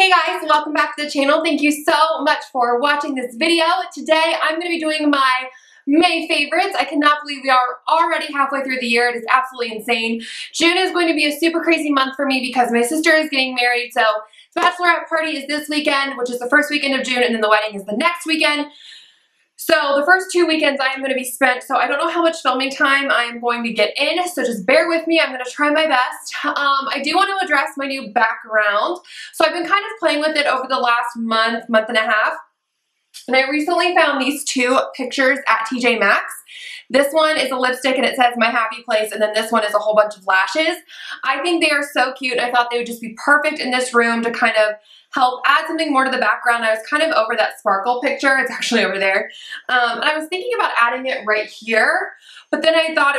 Hey guys, welcome back to the channel. Thank you so much for watching this video. Today I'm going to be doing my May favorites. I cannot believe we are already halfway through the year. It is absolutely insane. June is going to be a super crazy month for me because my sister is getting married. So the bachelorette party is this weekend, which is the first weekend of June, and then the wedding is the next weekend. So the first 2 weekends I am going to be spent, so I don't know how much filming time I am going to get in, so just bear with me. I'm going to try my best. I do want to address my new background. So I've been kind of playing with it over the last month and a half, and I recently found these two pictures at TJ Maxx. This one is a lipstick and it says My Happy Place, and then this one is a whole bunch of lashes. I think they are so cute, and I thought they would just be perfect in this room to kind of help add something more to the background. I was kind of over that sparkle picture. It's actually over there. And I was thinking about adding it right here, but then I thought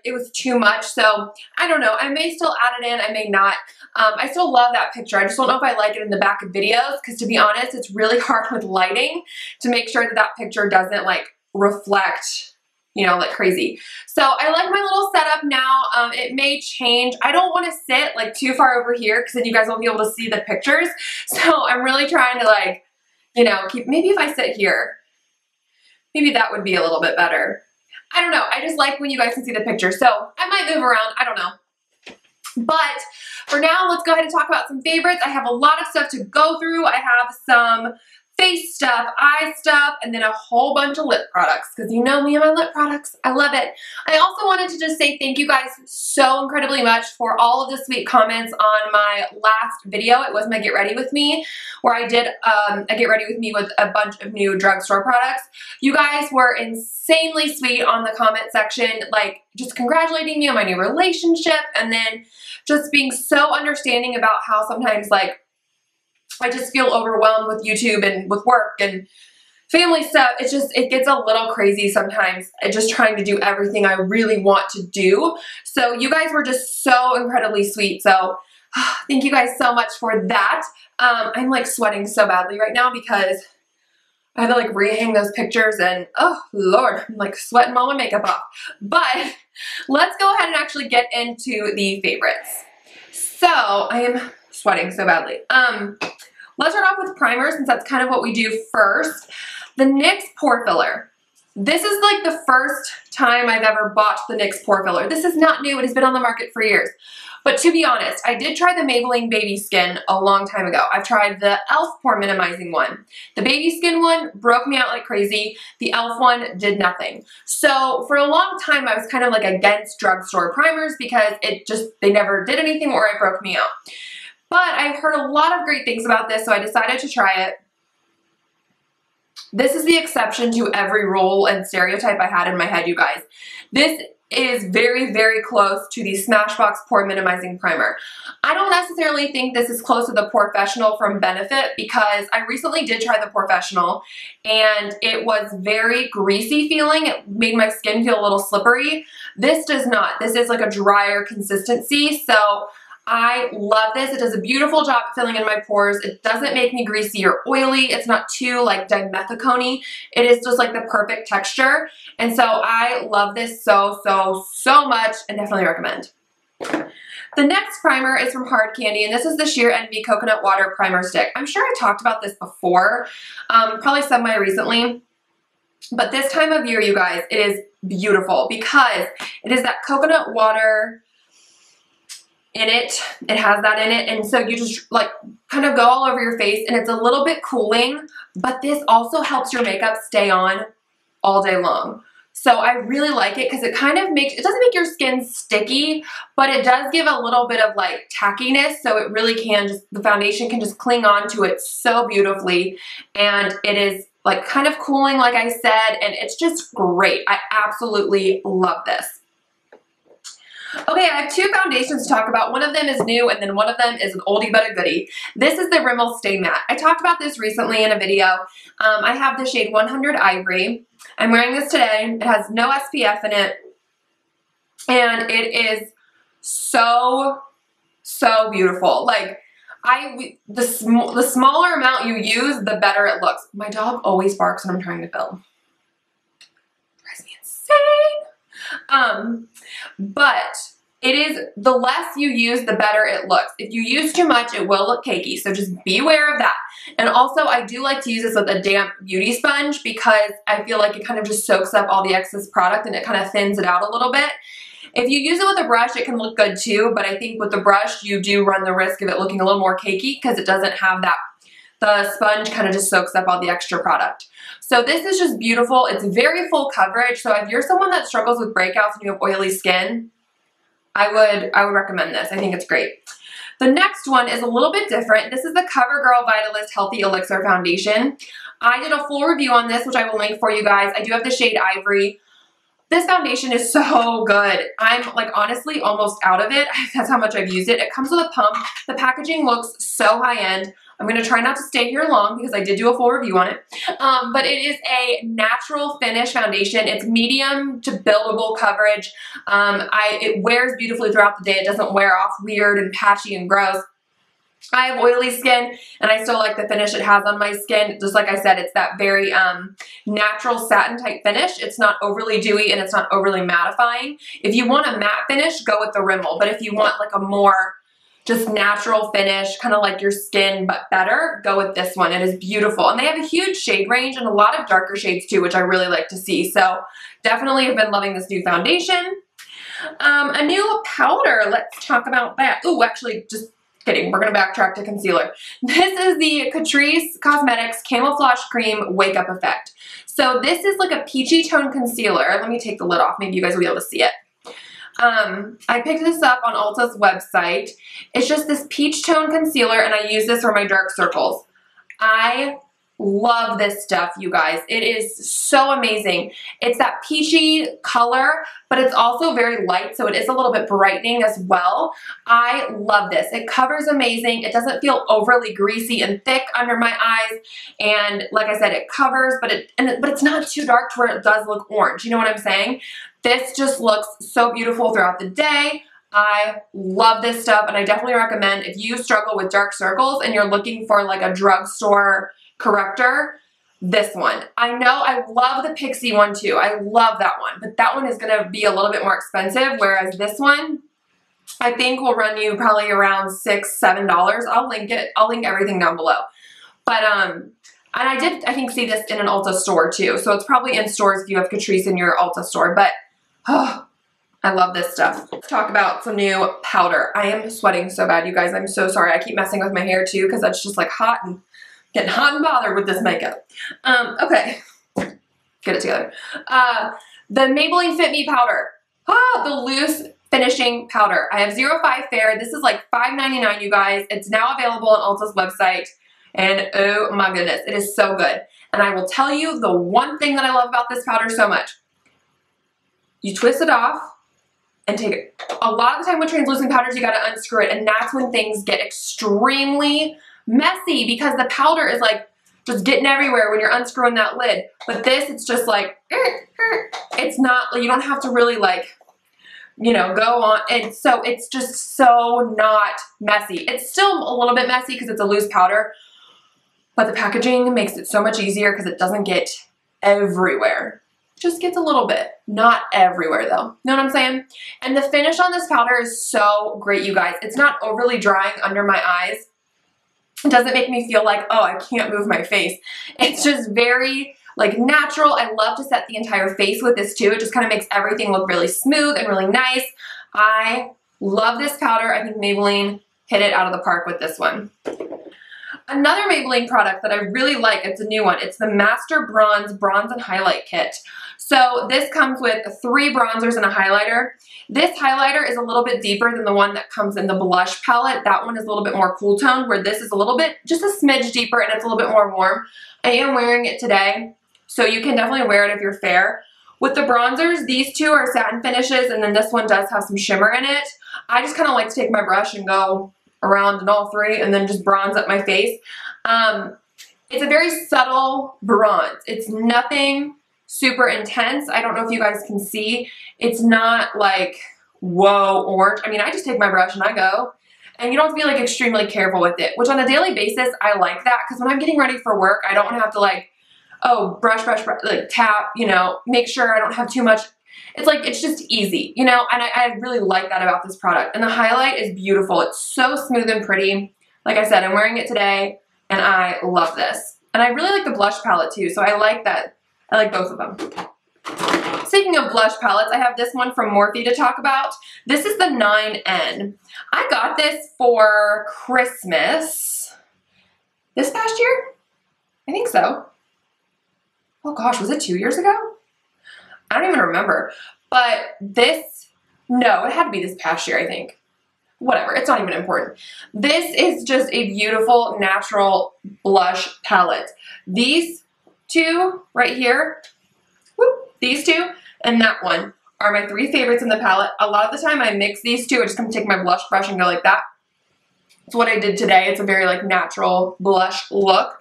it was too much. So I don't know. I may still add it in. I may not. I still love that picture. I just don't know if I like it in the back of videos because, to be honest, it's really hard with lighting to make sure that that picture doesn't reflect, you know, like crazy. So I like my little setup now. It may change. I don't want to sit too far over here because then you guys won't be able to see the pictures. So I'm really trying to you know, maybe if I sit here, maybe that would be a little bit better. I don't know. I just like when you guys can see the picture. So I might move around. I don't know. But for now, let's go ahead and talk about some favorites. I have a lot of stuff to go through. I have some face stuff, eye stuff, and then a whole bunch of lip products because you know me and my lip products. I love it. I also wanted to just say thank you guys so incredibly much for all of the sweet comments on my last video. It was my Get Ready With Me, where I did a Get Ready With Me with a bunch of new drugstore products. You guys were insanely sweet on the comment section, just congratulating me on my new relationship, and then just being so understanding about how sometimes I just feel overwhelmed with YouTube and with work and family stuff. It gets a little crazy sometimes, just trying to do everything I really want to do. So you guys were just so incredibly sweet. So thank you guys so much for that. I'm sweating so badly right now because I had to rehang those pictures, and oh Lord, I'm sweating all my makeup off. But let's go ahead and actually get into the favorites. So I am sweating so badly. Let's start off with primer since that's kind of what we do first. The NYX Pore Filler. This is the first time I've ever bought the NYX Pore Filler. This is not new. It has been on the market for years. But to be honest, I did try the Maybelline Baby Skin a long time ago. I've tried the e.l.f. Pore Minimizing one. The Baby Skin one broke me out like crazy. The e.l.f. one did nothing. So for a long time, I was kind of against drugstore primers because they never did anything or it broke me out. But I've heard a lot of great things about this, so I decided to try it. This is the exception to every rule and stereotype I had in my head, you guys. This is very, very close to the Smashbox Pore Minimizing Primer. I don't necessarily think this is close to the Porefessional from Benefit because I recently did try the Porefessional and it was very greasy feeling. It made my skin feel a little slippery. This does not. This is a drier consistency, so I love this. It does a beautiful job filling in my pores. It doesn't make me greasy or oily. It's not too dimethicone-y. It is just the perfect texture. And so I love this so, so, so much and definitely recommend. The next primer is from Hard Candy, and this is the Sheer Envy Coconut Water Primer Stick. I'm sure I talked about this before, probably somewhere recently. But this time of year, you guys, it is beautiful because it is that coconut water in it. It has that in it, and so you just kind of go all over your face, and it's a little bit cooling, but this also helps your makeup stay on all day long. So I really like it because it kind of it doesn't make your skin sticky, but it does give a little bit of tackiness, so it really can the foundation can just cling on to it so beautifully, and it is kind of cooling like I said, and it's just great. I absolutely love this. Okay, I have two foundations to talk about. One of them is new, and then one of them is an oldie but a goodie. This is the Rimmel Stay Matte. I talked about this recently in a video. I have the shade 100 Ivory. I'm wearing this today. It has no SPF in it, and it is so, so beautiful. The smaller amount you use, the better it looks. My dog always barks when I'm trying to film. Drives me insane. But It is, the less you use, the better it looks. If you use too much, it will look cakey, so just be aware of that. And also, I do like to use this with a damp beauty sponge because I feel like it kind of just soaks up all the excess product and it kind of thins it out a little bit. If you use it with a brush, it can look good too, but I think with the brush, you do run the risk of it looking a little more cakey because it doesn't have that, the sponge kind of just soaks up all the extra product. So this is just beautiful. It's very full coverage, so if you're someone that struggles with breakouts and you have oily skin, I would recommend this. I think it's great. The next one is a little bit different. This is the Covergirl Vitalist Healthy Elixir Foundation. I did a full review on this, which I will link for you guys. I do have the shade Ivory. This foundation is so good. I'm like honestly almost out of it. That's how much I've used it. It comes with a pump. The packaging looks so high end. I'm going to try not to stay here long because I did do a full review on it. But it is a natural finish foundation. It's medium to buildable coverage. It wears beautifully throughout the day. It doesn't wear off weird and patchy and gross. I have oily skin and I still like the finish it has on my skin. Just like I said, it's that very natural satin type finish. It's not overly dewy and it's not overly mattifying. If you want a matte finish, go with the Rimmel. But if you want like a more just natural finish, kind of like your skin but better, go with this one. It is beautiful. And they have a huge shade range and a lot of darker shades too, which I really like to see. So definitely have been loving this new foundation. A new powder, let's talk about that. Ooh, actually, just kidding. We're going to backtrack to concealer. This is the Catrice Cosmetics Camouflage Cream Wake Up Effect. So this is like a peachy tone concealer. Let me take the lid off. Maybe you guys will be able to see it. I picked this up on Ulta's website. It's just this peach tone concealer and I use this for my dark circles. I love this stuff, you guys. It is so amazing. It's that peachy color, but it's also very light, so it is a little bit brightening as well. I love this. It covers amazing. It doesn't feel overly greasy and thick under my eyes, and like I said, it covers, but it's not too dark to where it does look orange. You know what I'm saying? This just looks so beautiful throughout the day. I love this stuff, and I definitely recommend if you struggle with dark circles and you're looking for like a drugstore corrector, this one. I know I love the Pixie one too. I love that one, but that one is going to be a little bit more expensive, whereas this one I think will run you probably around $6, $7. I'll link it. I'll link everything down below. But and I think see this in an Ulta store too, so it's probably in stores if you have Catrice in your Ulta store, but oh, I love this stuff. Let's talk about some new powder. I am sweating so bad, you guys. I'm so sorry. I keep messing with my hair too because that's just like hot and getting hot and bothered with this makeup. Okay, get it together. The Maybelline Fit Me powder. The loose finishing powder. I have 05 Fair. This is like $5.99, you guys. It's now available on Ulta's website, and oh my goodness, it is so good. And I will tell you the one thing that I love about this powder so much. You twist it off and take it. A lot of the time with translucent powders, you gotta unscrew it, and that's when things get extremely messy because the powder is like just getting everywhere when you're unscrewing that lid. But this, it's just like, it's not, you don't have to really like, you know, go on. And so it's just so not messy. It's still a little bit messy because it's a loose powder, but the packaging makes it so much easier because it doesn't get everywhere. It just gets a little bit, not everywhere though. Know what I'm saying? And the finish on this powder is so great, you guys. It's not overly drying under my eyes. It doesn't make me feel like, oh, I can't move my face. It's just very like natural. I love to set the entire face with this too. It just kind of makes everything look really smooth and really nice. I love this powder. I think Maybelline hit it out of the park with this one. Another Maybelline product that I really like, it's a new one. It's the Master Bronze and Highlight Kit. So this comes with 3 bronzers and a highlighter. This highlighter is a little bit deeper than the one that comes in the blush palette. That one is a little bit more cool tone, where this is a little bit, just a smidge deeper, and it's a little bit more warm. I am wearing it today, so you can definitely wear it if you're fair. With the bronzers, these two are satin finishes, and then this one does have some shimmer in it. I just kind of like to take my brush and go around in all 3 and then just bronze up my face. It's a very subtle bronze. It's nothing super intense. I don't know if you guys can see. It's not like, whoa, orange. I mean, I just take my brush and I go. And you don't have to be like extremely careful with it, which on a daily basis, I like that because when I'm getting ready for work, I don't want to have to like, oh, brush, like tap, you know, make sure I don't have too much it's like, it's just easy, you know, and I really like that about this product. And the highlight is beautiful. It's so smooth and pretty. Like I said, I'm wearing it today and I love this. And I really like the blush palette too, so I like that. I like both of them. Speaking of blush palettes, I have this one from Morphe to talk about. This is the 9N. I got this for Christmas this past year? I think so. Oh gosh, was it 2 years ago? I don't even remember. But this, no, it had to be this past year, I think. Whatever, it's not even important. This is just a beautiful natural blush palette. These two right here, whoop, these two and that one are my three favorites in the palette. A lot of the time I mix these two. I just come take my blush brush and go like that. That's what I did today. It's a very like natural blush look.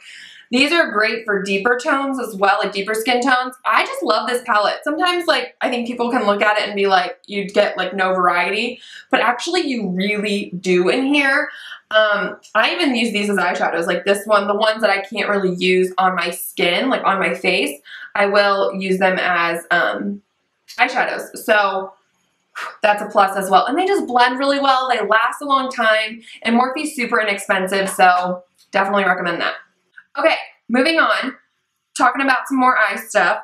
These are great for deeper tones as well, like deeper skin tones. I just love this palette. Sometimes like I think people can look at it and be like, you'd get like no variety, but actually you really do in here. I even use these as eyeshadows, like this one, the ones that I can't really use on my skin, like on my face, I will use them as eyeshadows. So that's a plus as well. And they just blend really well. They last a long time and Morphe's super inexpensive. So definitely recommend that. Okay, moving on, talking about some more eye stuff.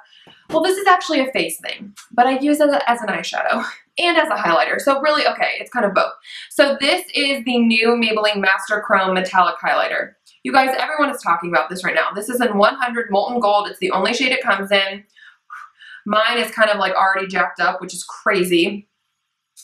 Well, this is actually a face thing, but I use it as an eyeshadow and as a highlighter. So really, okay, it's kind of both. So this is the new Maybelline Master Chrome Metallic Highlighter. You guys, everyone is talking about this right now. This is in 100 Molten Gold. It's the only shade it comes in. Mine is kind of like already jacked up, which is crazy.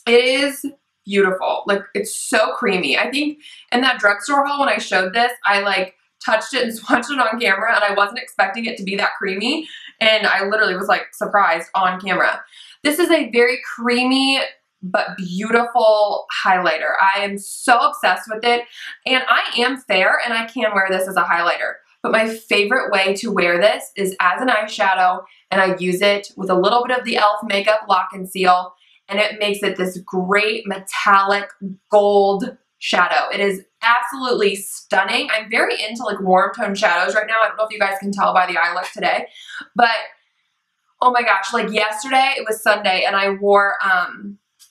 It is beautiful. Like, it's so creamy. I think in that drugstore haul when I showed this, I like touched it and swatched it on camera and I wasn't expecting it to be that creamy and I literally was like surprised on camera. This is a very creamy but beautiful highlighter. I am so obsessed with it and I am fair and I can wear this as a highlighter, but my favorite way to wear this is as an eyeshadow and I use it with a little bit of the e.l.f. Makeup Lock and Seal and it makes it this great metallic gold shadow. It is absolutely stunning. I'm very into like warm tone shadows right now. I don't know if you guys can tell by the eye look today, but oh my gosh, like yesterday, it was Sunday and I wore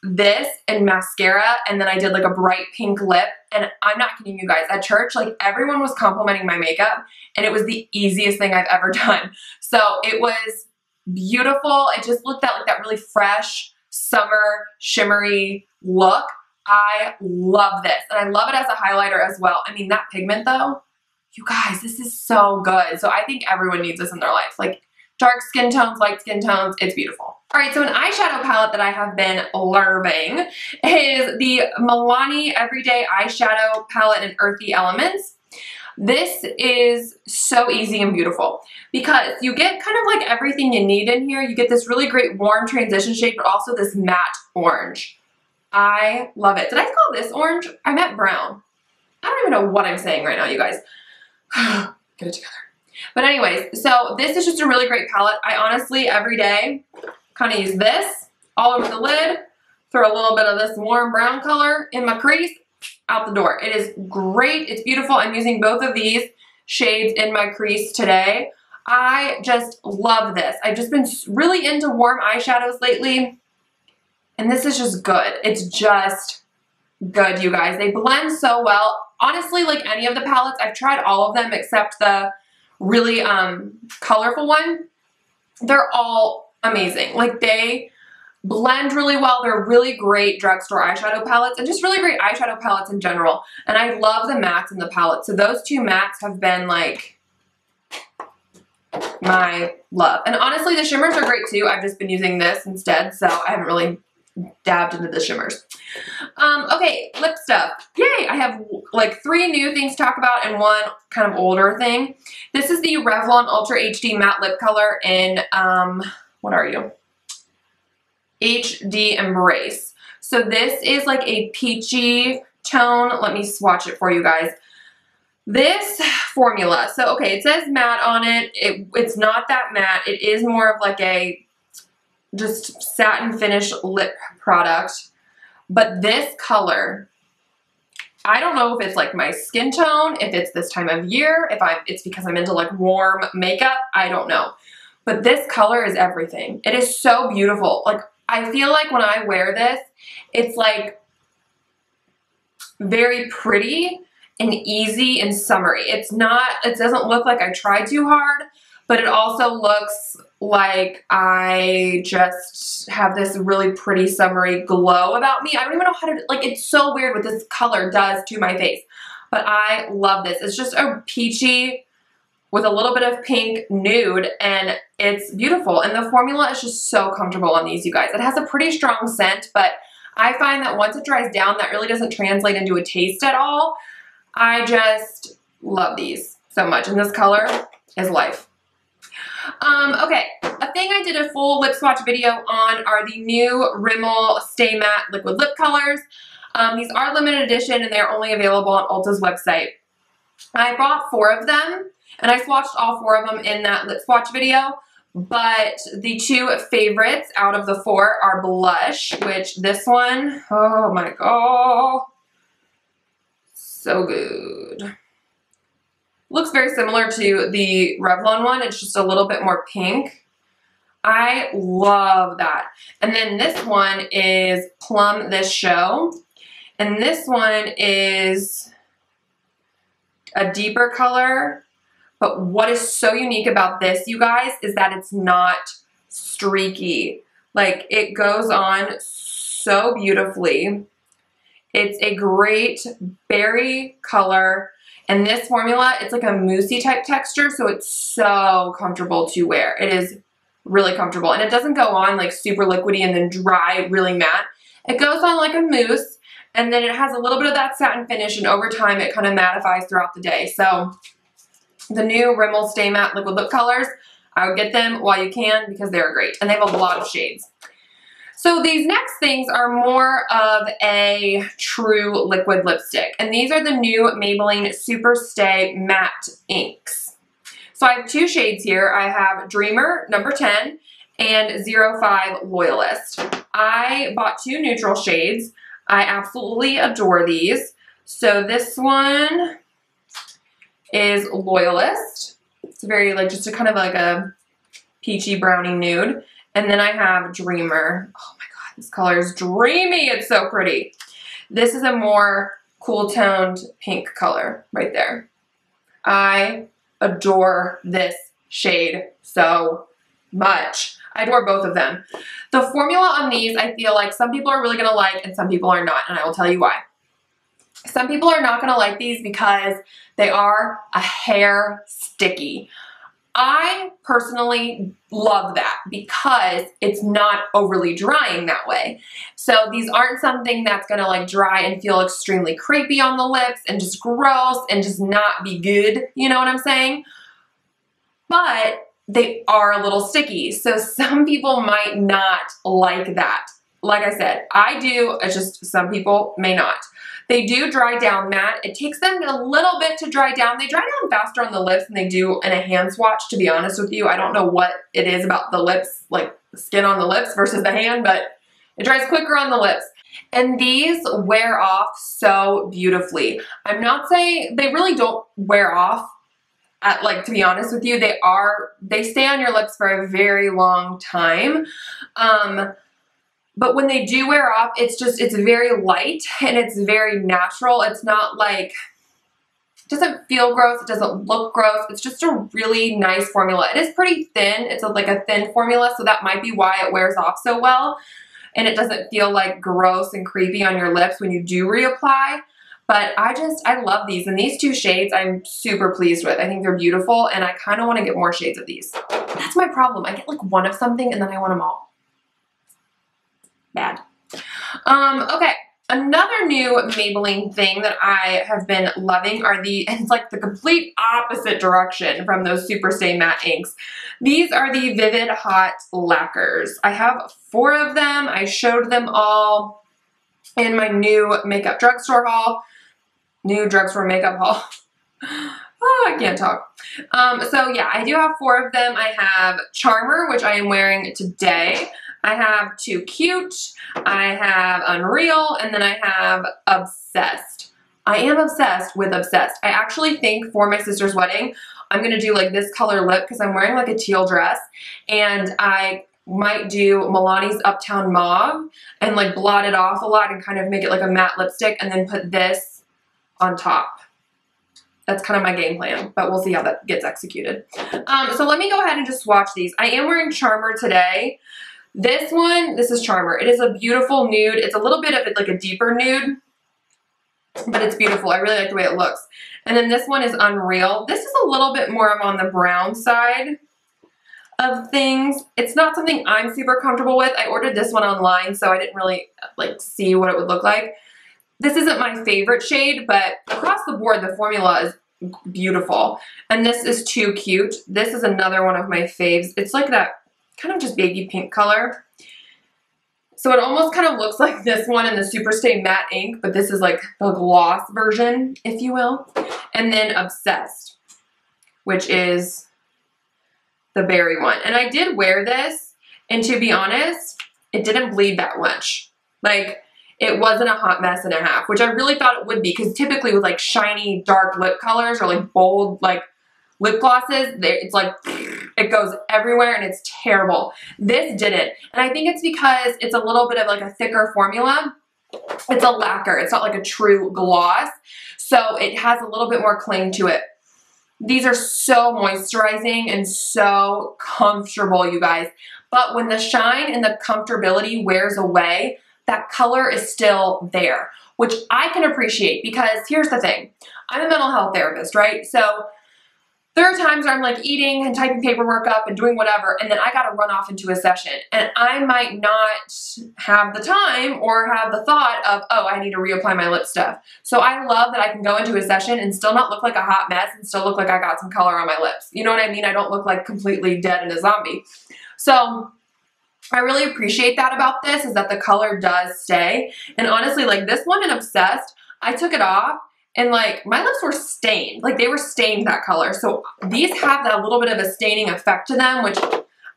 this and mascara and then I did like a bright pink lip and I'm not kidding you guys, at church, like everyone was complimenting my makeup and it was the easiest thing I've ever done. So it was beautiful. It just looked at like that really fresh, summer, shimmery look. I love this and I love it as a highlighter as well. I mean, that pigment though, you guys, this is so good. So I think everyone needs this in their life. Like dark skin tones, light skin tones, it's beautiful. All right, so an eyeshadow palette that I have been loving is the Milani Everyday Eyeshadow Palette in Earthy Elements. This is so easy and beautiful because you get kind of like everything you need in here. You get this really great warm transition shade, but also this matte orange. I love it. Did I call this orange? I meant brown. I don't even know what I'm saying right now, you guys. Get it together. But anyways, so this is just a really great palette. I honestly, every day, kind of use this all over the lid, throw a little bit of this warm brown color in my crease, out the door. It is great. It's beautiful. I'm using both of these shades in my crease today. I just love this. I've just been really into warm eyeshadows lately. And this is just good. It's just good, you guys. They blend so well. Honestly, like any of the palettes, I've tried all of them except the really colorful one. They're all amazing. Like they blend really well. They're really great drugstore eyeshadow palettes and just really great eyeshadow palettes in general. And I love the mattes in the palette. So those two mattes have been like my love. And honestly, the shimmers are great too. I've just been using this instead, so I haven't really dabbed into the shimmers. Okay, lip stuff. Yay! I have like 3 new things to talk about and 1 kind of older thing. This is the Revlon Ultra HD Matte Lip Color in, what are you? HD Embrace. So this is like a peachy tone. Let me swatch it for you guys. This formula, so okay, it says matte on it. It's not that matte. It is more of like a just satin finish lip product. But this color, I don't know if it's like my skin tone, if it's this time of year, if it's because I'm into like warm makeup, I don't know. But this color is everything. It is so beautiful. Like I feel like when I wear this, it's like very pretty and easy and summery. It doesn't look like I tried too hard, but it also looks like I just have this really pretty summery glow about me. I don't even know how to, like, it's so weird what this color does to my face, but I love this. It's just a peachy with a little bit of pink nude, and it's beautiful. And the formula is just so comfortable on these, you guys. It has a pretty strong scent, but I find that once it dries down, that really doesn't translate into a taste at all. I just love these so much, and this color is life. Okay, a thing I did a full lip swatch video on are the new Rimmel Stay Matte Liquid Lip Colors. These are limited edition, and they're only available on Ulta's website. I bought 4 of them, and I swatched all 4 of them in that lip swatch video. But the 2 favorites out of the 4 are blush, which this one, oh my god, so good. Looks very similar to the Revlon one. It's just a little bit more pink. I love that. And then this one is Plum This Show. And this one is a deeper color. But what is so unique about this, you guys, is that it's not streaky. Like, it goes on so beautifully. It's a great berry color. And this formula, it's like a moussey type texture, so it's so comfortable to wear. It is really comfortable. And it doesn't go on like super liquidy and then dry, really matte. It goes on like a mousse, and then it has a little bit of that satin finish, and over time it kind of mattifies throughout the day. So the new Rimmel Stay Matte Liquid Lip Colors, I would get them while you can because they're great. And they have a lot of shades. So these next things are more of a true liquid lipstick. And these are the new Maybelline SuperStay Matte Inks. So I have 2 shades here. I have Dreamer number 10 and 05 Loyalist. I bought 2 neutral shades. I absolutely adore these. So this one is Loyalist. It's very like just a kind of like a peachy brownie nude. And then I have Dreamer. Oh my god, this color is dreamy. It's so pretty. This is a more cool toned pink color right there. I adore this shade so much. I adore both of them. The formula on these, I feel like some people are really gonna like and some people are not, and I will tell you why. Some people are not gonna like these because they are a hair sticky. I personally love that because it's not overly drying that way. So these aren't something that's gonna like dry and feel extremely crepey on the lips and just gross and just not be good, you know what I'm saying? But they are a little sticky, so some people might not like that. Like I said, I do, it's just some people may not. They do dry down matte. It takes them a little bit to dry down. They dry down faster on the lips than they do in a hand swatch, to be honest with you. I don't know what it is about the lips, like the skin on the lips versus the hand, but it dries quicker on the lips. And these wear off so beautifully. I'm not saying, they really don't wear off. Like, to be honest with you, they stay on your lips for a very long time. But when they do wear off, it's very light and it's very natural. It's not like, it doesn't feel gross. It doesn't look gross. It's just a really nice formula. It is pretty thin. It's like a thin formula, so that might be why it wears off so well. And it doesn't feel like gross and creepy on your lips when you do reapply. But I love these. And these 2 shades I'm super pleased with. I think they're beautiful and I kind of want to get more shades of these. That's my problem. I get like one of something and then I want them all. Bad. Okay, another new Maybelline thing that I have been loving are it's like the complete opposite direction from those SuperStay Matte Inks. These are the Vivid Hot Lacquers. I have 4 of them. I showed them all in my new makeup drugstore haul. New drugstore makeup haul. Oh, I can't talk. So yeah, I do have 4 of them. I have Charmer, which I am wearing today. I have Too Cute, I have Unreal, and then I have Obsessed. I am obsessed with Obsessed. I actually think for my sister's wedding, I'm going to do like this color lip because I'm wearing like a teal dress, and I might do Milani's Uptown Mauve and like blot it off a lot and kind of make it like a matte lipstick and then put this on top. That's kind of my game plan, but we'll see how that gets executed. So let me go ahead and just swatch these. I am wearing Charmer today. This one, this is Charmer. It is a beautiful nude. It's a little bit of like a deeper nude, but it's beautiful. I really like the way it looks. And then this one is Unreal. This is a little bit more of on the brown side of things. It's not something I'm super comfortable with. I ordered this one online, so I didn't really like see what it would look like. This isn't my favorite shade, but across the board, the formula is beautiful. And this is Too Cute. This is another one of my faves. It's like that kind of just baby pink color. So it almost kind of looks like this one in the SuperStay Matte Ink, but this is like the gloss version, if you will. And then Obsessed, which is the berry one. And I did wear this, and to be honest, it didn't bleed that much. Like, it wasn't a hot mess and a half, which I really thought it would be, because typically with like shiny dark lip colors or like bold like lip glosses, it's like it goes everywhere and it's terrible. This didn't, and I think it's because it's a little bit of like a thicker formula. It's a lacquer. It's not like a true gloss, so it has a little bit more cling to it. These are so moisturizing and so comfortable, you guys. But when the shine and the comfortability wears away, that color is still there, which I can appreciate, because here's the thing. I'm a mental health therapist, right? So there are times where I'm like eating and typing paperwork up and doing whatever, and then I got to run off into a session, and I might not have the time or have the thought of, oh, I need to reapply my lip stuff. So I love that I can go into a session and still not look like a hot mess and still look like I got some color on my lips. You know what I mean? I don't look like completely dead and a zombie. So I really appreciate that about this, is that the color does stay. And honestly, like this one in Obsessed, I took it off and like my lips were stained. Like they were stained that color. So these have that little bit of a staining effect to them, which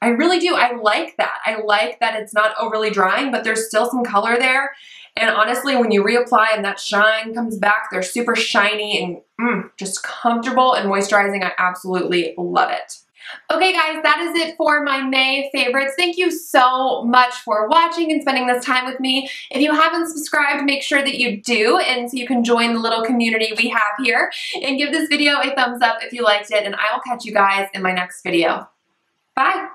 I really do. I like that. I like that it's not overly drying, but there's still some color there. And honestly, when you reapply and that shine comes back, they're super shiny and just comfortable and moisturizing. I absolutely love it. Okay guys, that is it for my May favorites. Thank you so much for watching and spending this time with me. If you haven't subscribed, make sure that you do, and so you can join the little community we have here. And give this video a thumbs up if you liked it, and I will catch you guys in my next video. Bye!